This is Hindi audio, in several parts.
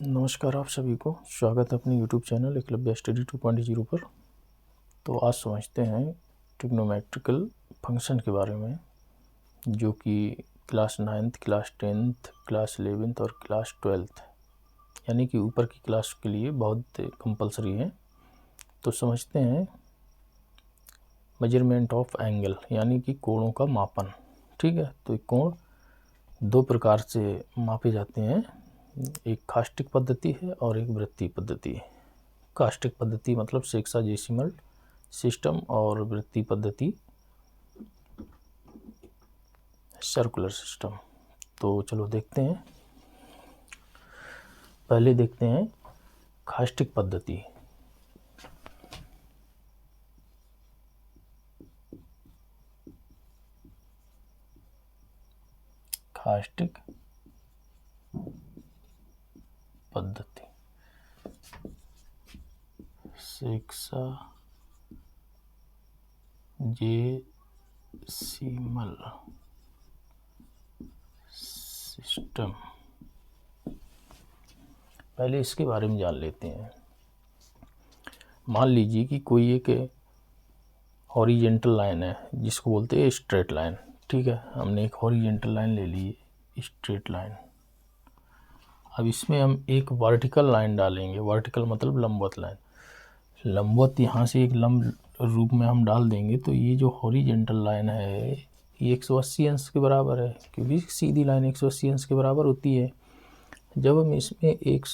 नमस्कार आप सभी को स्वागत है अपने YouTube चैनल एकलव्य स्टडी 2.0 पर। तो आज समझते हैं ट्रिग्नोमेट्रिकल फंक्शन के बारे में, जो कि class 9th, class 10th, class 11th और क्लास 12th यानी कि ऊपर की क्लास के लिए बहुत कंपलसरी है। तो समझते हैं मेजरमेंट ऑफ एंगल यानी कि कोणों का मापन। ठीक है, तो कोण दो प्रकार से मापे जाते हैं, एक कास्टिक पद्धति है और एक वृत्तीय पद्धति है। कास्टिक पद्धति मतलब सेक्साजेसिमल सिस्टम और वृत्तीय पद्धति सर्कुलर सिस्टम। तो चलो देखते हैं। पहले देखते हैं कास्टिक पद्धति। कास्टिक पद्धति सेक्साजेसिमल सिस्टम। पहले इसके बारे में जान लेते हैं। मान लीजिए कि कोई एक हॉरिजेंटल लाइन है जिसको बोलते हैं स्ट्रेट लाइन। ठीक है, हमने एक हॉरिजेंटल लाइन ले ली, स्ट्रेट लाइन। अब इसमें हम एक वर्टिकल लाइन डालेंगे। वर्टिकल मतलब लंबवत लाइन। लंबवत यहाँ से एक लंब रूप में हम डाल देंगे तो ये जो हॉरिजेंटल लाइन है ये 180 अंश के बराबर है, क्योंकि सीधी लाइन 180 अंश के बराबर होती है। जब हम इसमें एक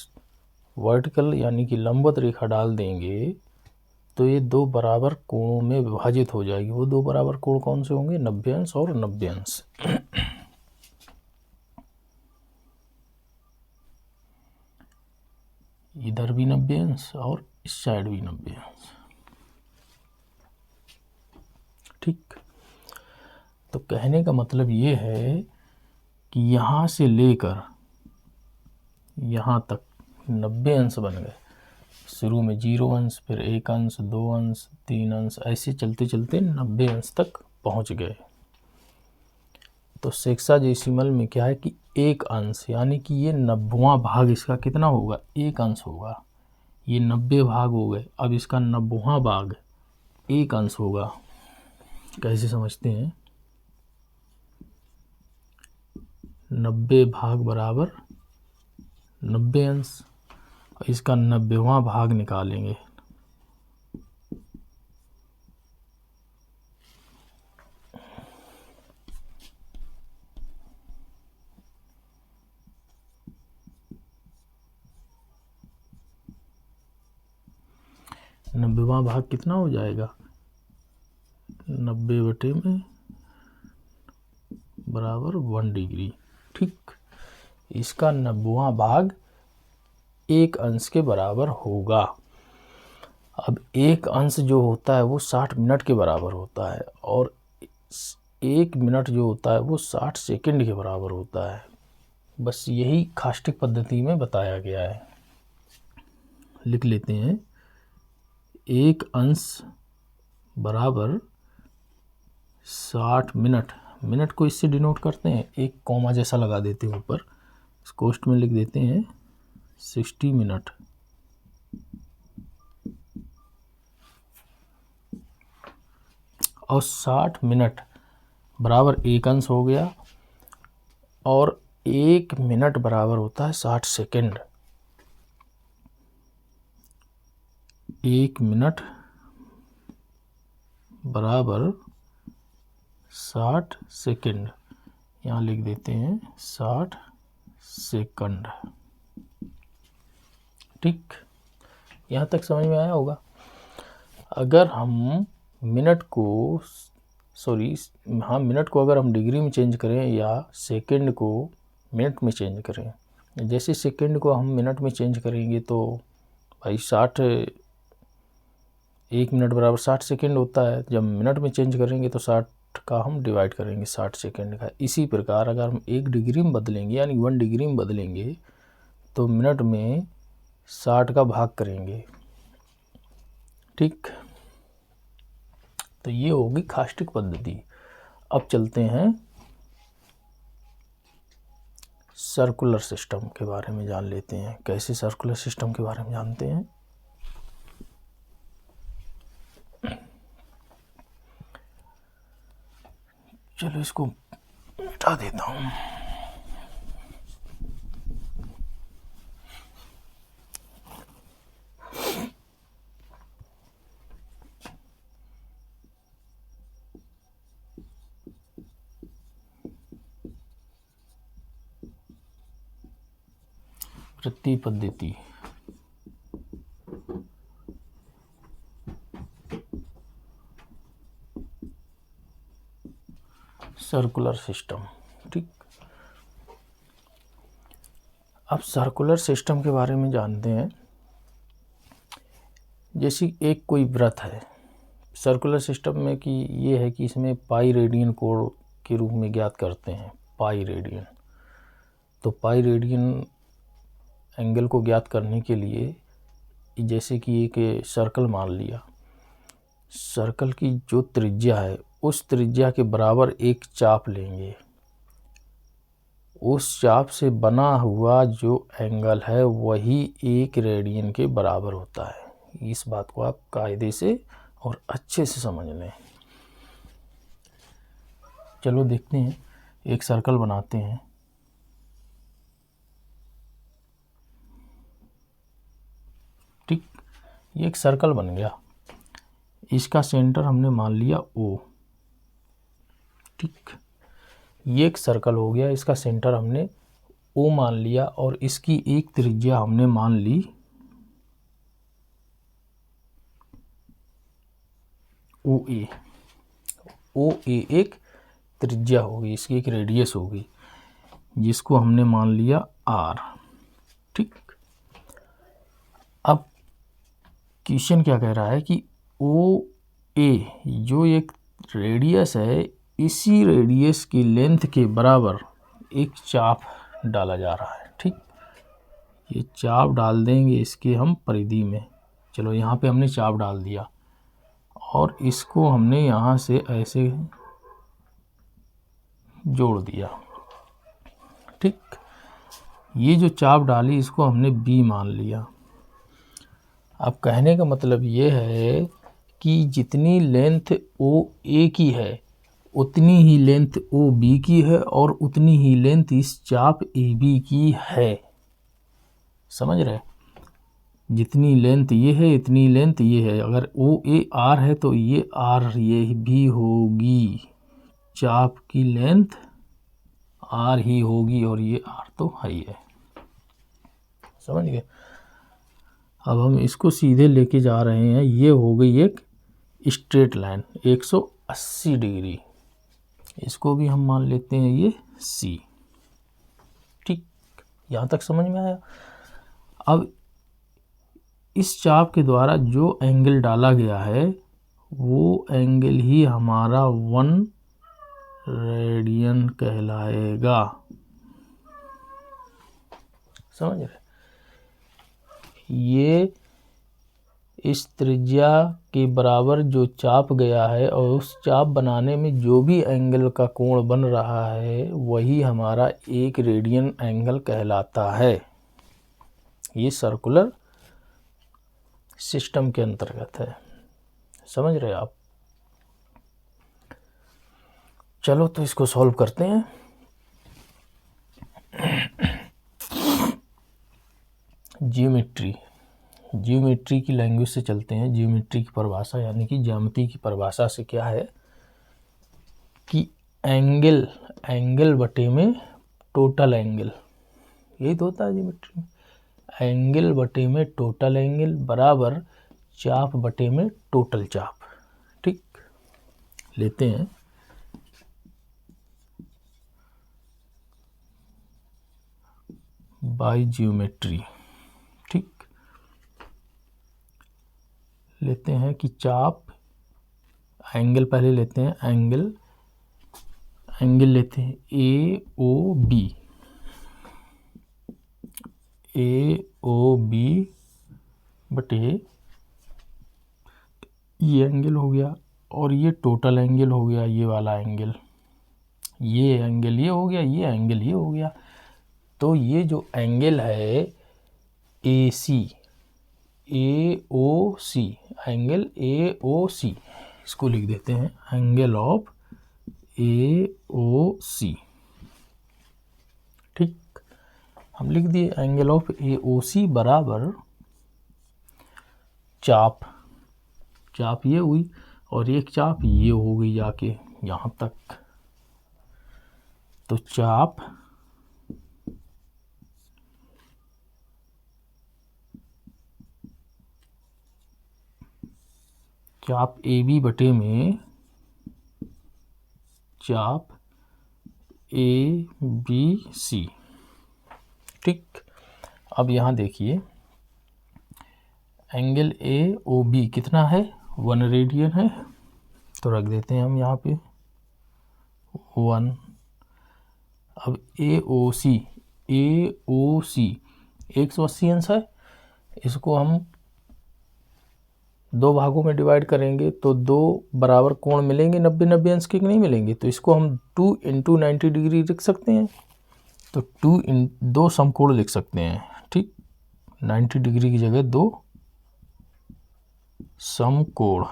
वर्टिकल यानी कि लंबवत रेखा डाल देंगे तो ये दो बराबर कोणों में विभाजित हो जाएगी। वो दो बराबर कोण कौन से होंगे? 90 अंश और 90 अंश। इधर भी 90 अंश और इस साइड भी 90 अंश। ठीक, तो कहने का मतलब ये है कि यहाँ से लेकर यहाँ तक 90 अंश बन गए। शुरू में 0 अंश, फिर 1 अंश, 2 अंश, 3 अंश, ऐसे चलते चलते 90 अंश तक पहुँच गए। तो सेक्साजेसिमल में क्या है कि 1 अंश यानी कि ये 90वां भाग इसका कितना होगा? 1 अंश होगा। ये 90 भाग हो गए, अब इसका 90वां भाग 1 अंश होगा। कैसे समझते हैं? 90 भाग बराबर 90 अंश, इसका 90वां भाग निकालेंगे। नब्बेवां भाग कितना हो जाएगा? 90 बटे में बराबर 1 डिग्री। ठीक, इसका 90वां भाग 1 अंश के बराबर होगा। अब 1 अंश जो होता है वो 60 मिनट के बराबर होता है और 1 मिनट जो होता है वो 60 सेकंड के बराबर होता है। बस यही कास्टिक पद्धति में बताया गया है। लिख लेते हैं, 1 अंश बराबर 60 मिनट। मिनट को इससे डिनोट करते हैं, एक कॉमा जैसा लगा देते हैं ऊपर, इसको में लिख देते हैं 60 मिनट। और 60 मिनट बराबर 1 अंश हो गया और 1 मिनट बराबर होता है 60 सेकंड। 1 मिनट बराबर 60 सेकंड, यहाँ लिख देते हैं 60 सेकंड। ठीक, यहाँ तक समझ में आया होगा। अगर हम मिनट को मिनट को अगर हम डिग्री में चेंज करें या सेकंड को मिनट में चेंज करें, जैसे सेकंड को हम मिनट में चेंज करेंगे तो भाई 1 मिनट बराबर 60 सेकंड होता है। जब मिनट में चेंज करेंगे तो 60 का हम डिवाइड करेंगे 60 सेकंड का। इसी प्रकार अगर हम 1 डिग्री में बदलेंगे यानी 1 डिग्री में बदलेंगे तो मिनट में 60 का भाग करेंगे। ठीक, तो ये होगी कास्टिक पद्धति। अब चलते हैं सर्कुलर सिस्टम के बारे में जान लेते हैं। कैसे सर्कुलर सिस्टम के बारे में जानते हैं? चलो इसको मिटा देता हूँ। वृत्तीय पद्धति। Circular system. ठीक, अब सर्कुलर सिस्टम के बारे में जानते हैं। जैसे एक कोई वृत्त है सर्कुलर सिस्टम में कि ये है कि इसमें पाई रेडियन कोण के रूप में ज्ञात करते हैं, पाई रेडियन। तो पाई रेडियन एंगल को ज्ञात करने के लिए जैसे कि एक सर्कल मान लिया, सर्कल की जो त्रिज्या है उस त्रिज्या के बराबर एक चाप लेंगे, उस चाप से बना हुआ जो एंगल है वही 1 रेडियन के बराबर होता है। इस बात को आप कायदे से और अच्छे से समझ लें। चलो देखते हैं, एक सर्कल बनाते हैं। ठीक, ये एक सर्कल बन गया, इसका सेंटर हमने मान लिया O। ठीक, ये एक सर्कल हो गया, इसका सेंटर हमने O मान लिया और इसकी एक त्रिज्या हमने मान ली OA। OA एक त्रिज्या होगी, इसकी एक रेडियस होगी जिसको हमने मान लिया R। ठीक, अब क्वेश्चन क्या कह रहा है कि OA जो एक रेडियस है, इसी रेडियस की लेंथ के बराबर एक चाप डाला जा रहा है। ठीक, ये चाप डाल देंगे इसके हम परिधि में। चलो यहाँ पे हमने चाप डाल दिया और इसको हमने यहाँ से ऐसे जोड़ दिया। ठीक, ये जो चाप डाली इसको हमने B मान लिया। अब कहने का मतलब ये है कि जितनी लेंथ OA की है उतनी ही लेंथ OB की है और उतनी ही लेंथ इस चाप AB की है। समझ रहे? जितनी लेंथ ये है इतनी लेंथ ये है। अगर OA R है तो ये R ये भी होगी, चाप की लेंथ R ही होगी और ये R तो है ही है। समझ गए? अब हम इसको सीधे लेके जा रहे हैं, ये हो गई एक स्ट्रेट लाइन 180 डिग्री। इसको भी हम मान लेते हैं ये C। ठीक, यहाँ तक समझ में आया? अब इस चाप के द्वारा जो एंगल डाला गया है वो एंगल ही हमारा 1 रेडियन कहलाएगा। समझ रहे? ये इस त्रिज्या के बराबर जो चाप गया है और उस चाप बनाने में जो भी एंगल का कोण बन रहा है वही हमारा 1 रेडियन एंगल कहलाता है। ये सर्कुलर सिस्टम के अंतर्गत है। समझ रहे आप? चलो तो इसको सॉल्व करते हैं। ज्योमेट्री की लैंग्वेज से चलते हैं। ज्योमेट्री की परिभाषा यानी कि ज्यामिति की परिभाषा से क्या है कि एंगल बटे में टोटल एंगल, यही तो होता है ज्योमेट्री में। एंगल बटे में टोटल एंगल बराबर चाप बटे में टोटल चाप। ठीक, लेते हैं बाय ज्योमेट्री। ठीक, लेते हैं कि चाप एंगल पहले लेते हैं, एंगल लेते हैं AOB बटे ये एंगल हो गया और ये टोटल एंगल हो गया, ये वाला एंगल, ये एंगल ये हो गया, ये एंगल ये हो गया। तो ये जो एंगल है ए सी, ए ओ सी, एंगल ए ओ सी, इसको लिख देते हैं एंगल ऑफ ए ओ सी। ठीक, हम लिख दिए एंगल ऑफ ए ओ सी बराबर चाप, चाप ये हुई और एक चाप ये हो गई जाके यहाँ तक। तो चाप ए बी बटे में चाप ए बी सी। ठीक, अब यहाँ देखिए एंगल ए ओ बी कितना है, 1 रेडियन है, तो रख देते हैं हम यहाँ पे 1। अब ए ओ सी 180 अंश है, इसको हम 2 भागों में डिवाइड करेंगे तो 2 बराबर कोण मिलेंगे 90-90 अंश के नहीं मिलेंगे, तो इसको हम 2 × 90 डिग्री लिख सकते हैं। तो 2 समकोण लिख सकते हैं। ठीक, 90 डिग्री की जगह 2 समकोण।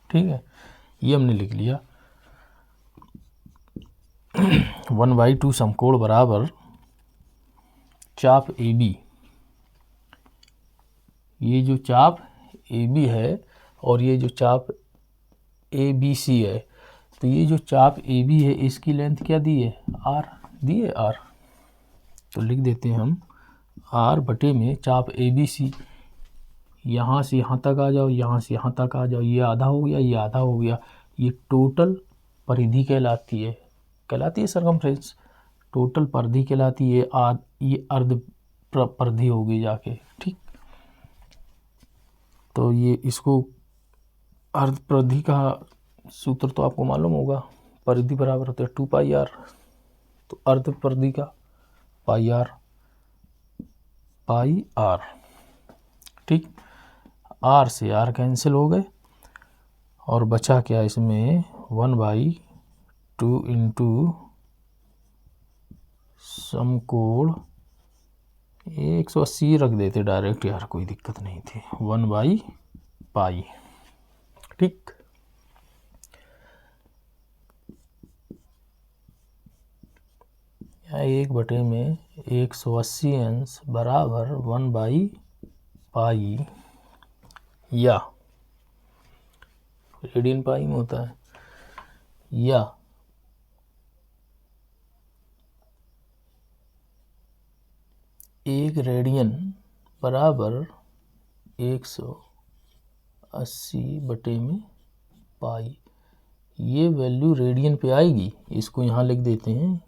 ठीक है, ये हमने लिख लिया। 1/2 समकोण बराबर चाप ए बी, ये जो चाप ए बी है और ये जो चाप ए बी सी है, तो ये जो चाप ए बी है इसकी लेंथ क्या दी है, आर दी है, आर। तो लिख देते हैं हम आर बटे में चाप ए बी सी, यहाँ से यहाँ तक आ जाओ, यहाँ से यहाँ तक आ जाओ, ये आधा हो गया, ये आधा हो गया, ये टोटल परिधि कहलाती है सरकमफ्रेंस, टोटल परिधि कहलाती है। ये अर्ध परिधि होगी जाके। ठीक, तो ये इसको अर्ध परिधि का सूत्र तो आपको मालूम होगा, परिधि बराबर होता है 2πr, तो अर्ध परिधि का पाई आर। ठीक, आर से आर कैंसिल हो गए और बचा क्या इसमें 1/2 × समकोण 180 रख देते डायरेक्ट यार, कोई दिक्कत नहीं थी, 1/π। ठीक, यहाँ 1 बटे में 180 अंश बराबर 1/π, या रेडियन पाई में होता है, या 1 रेडियन बराबर 180 बटे में पाई। ये वैल्यू रेडियन पे आएगी, इसको यहाँ लिख देते हैं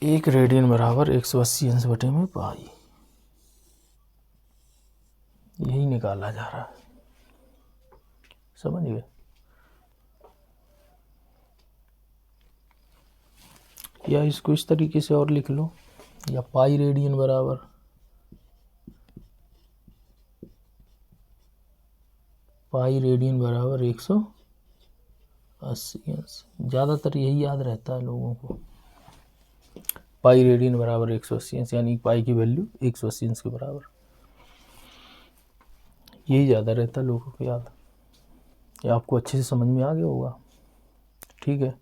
1 रेडियन बराबर 180 अंश बटे में पाई, यही निकाला जा रहा है। समझ गए? या इसको इस तरीके से और लिख लो, या पाई रेडियन बराबर पाई रेडियन बराबर 180 अंश। ज़्यादातर यही याद रहता है लोगों को, पाई रेडियन बराबर 180 अंश, यानी पाई की वैल्यू 180 अंश के बराबर, यही ज़्यादा रहता है लोगों को याद। ये आपको अच्छे से समझ में आ गया होगा। ठीक है,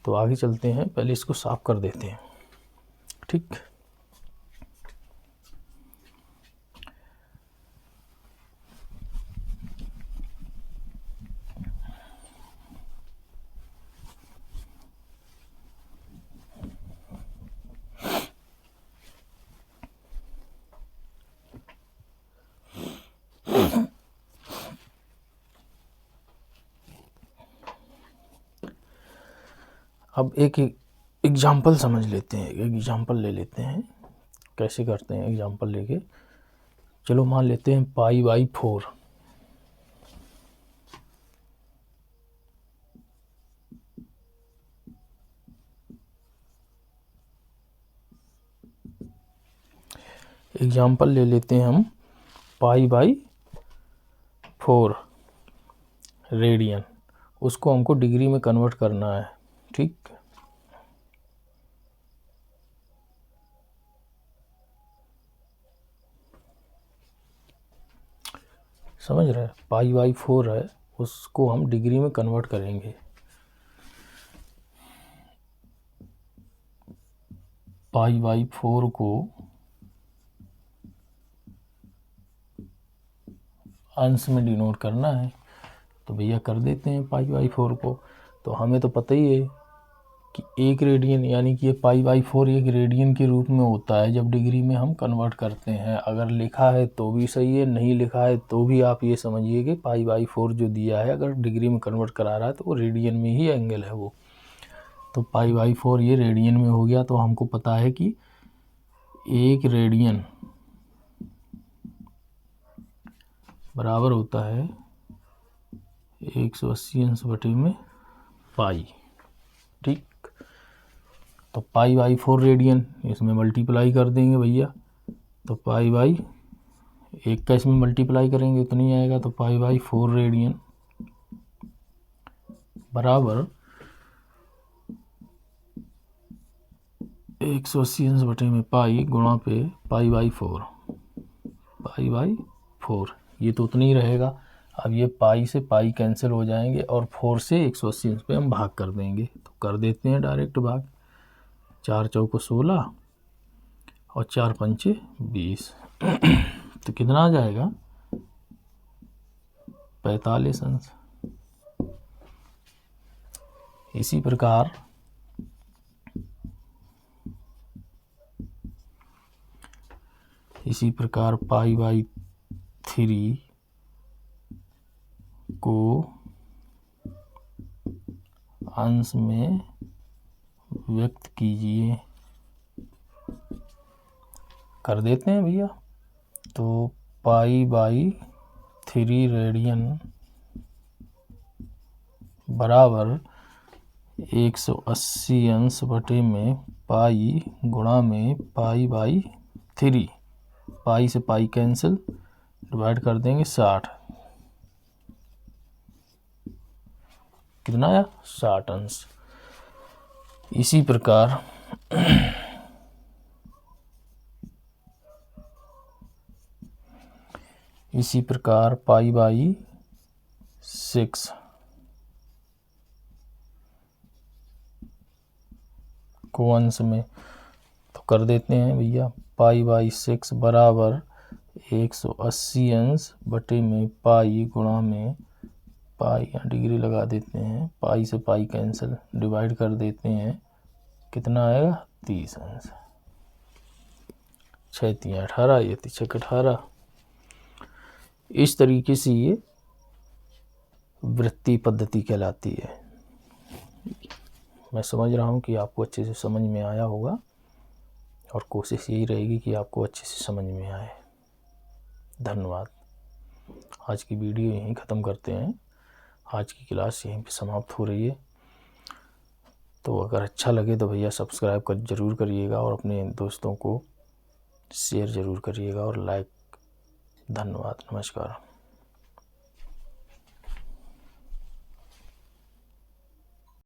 तो आगे चलते हैं, पहले इसको साफ कर देते हैं। ठीक, अब एक एग्जाम्पल समझ लेते हैं, एक एग्जाम्पल ले लेते हैं। कैसे करते हैं एग्जाम्पल लेके, चलो मान लेते हैं π/4। एग्जाम्पल ले लेते हैं हम π/4। 4 रेडियन, उसको हमको डिग्री में कन्वर्ट करना है। ठीक, समझ रहे हैं? π/4 है, उसको हम डिग्री में कन्वर्ट करेंगे। π/4 को अंश में डिनोट करना है, तो भैया कर देते हैं π/4 को। तो हमें तो पता ही है कि 1 रेडियन, यानी कि ये π/4 1 रेडियन के रूप में होता है जब डिग्री में हम कन्वर्ट करते हैं। अगर लिखा है तो भी सही है, नहीं लिखा है तो भी आप ये समझिए कि π/4 जो दिया है अगर डिग्री में कन्वर्ट करा रहा है तो वो रेडियन में ही एंगल है वो। तो π/4 ये रेडियन में हो गया। तो हमको पता है कि 1 रेडियन बराबर होता है 180 अंश बटे में पाई। ठीक, तो π/4 रेडियन, इसमें मल्टीप्लाई कर देंगे भैया, तो π/1 का इसमें मल्टीप्लाई करेंगे उतना ही आएगा। तो π/4 रेडियन बराबर 180 अंश बटे में पाई गुणा पे π/4 ये तो उतना ही रहेगा। अब ये पाई से पाई कैंसिल हो जाएंगे और 4 से 180 अंश पे हम भाग कर देंगे। तो कर देते हैं डायरेक्ट भाग। 4 चौको 16 और 4 पंचे 20 तो कितना आ जाएगा 45 अंश। इसी प्रकार π/3 को अंश में व्यक्त कीजिए। कर देते हैं भैया। तो π/3 रेडियन बराबर 180 अंश बटे में पाई गुणा में π/3, पाई से पाई कैंसिल, डिवाइड कर देंगे 60। कितना आया 60 अंश। इसी प्रकार π/6 को अंश में, तो कर देते हैं भैया। π/6 बराबर 180 अंश बटे में पाई गुणा में पाई, यहाँ डिग्री लगा देते हैं, पाई से पाई कैंसिल, डिवाइड कर देते हैं, कितना आएगा 30 अंश। 6 × 18, ये 6 18। इस तरीके से ये वृत्तीय पद्धति कहलाती है। मैं समझ रहा हूँ कि आपको अच्छे से समझ में आया होगा और कोशिश यही रहेगी कि आपको अच्छे से समझ में आए। धन्यवाद। आज की वीडियो यहीं ख़त्म करते हैं। आज की क्लास यहीं पे समाप्त हो रही है। तो अगर अच्छा लगे तो भैया सब्सक्राइब ज़रूर करिएगा और अपने दोस्तों को शेयर ज़रूर करिएगा और लाइक। धन्यवाद, नमस्कार।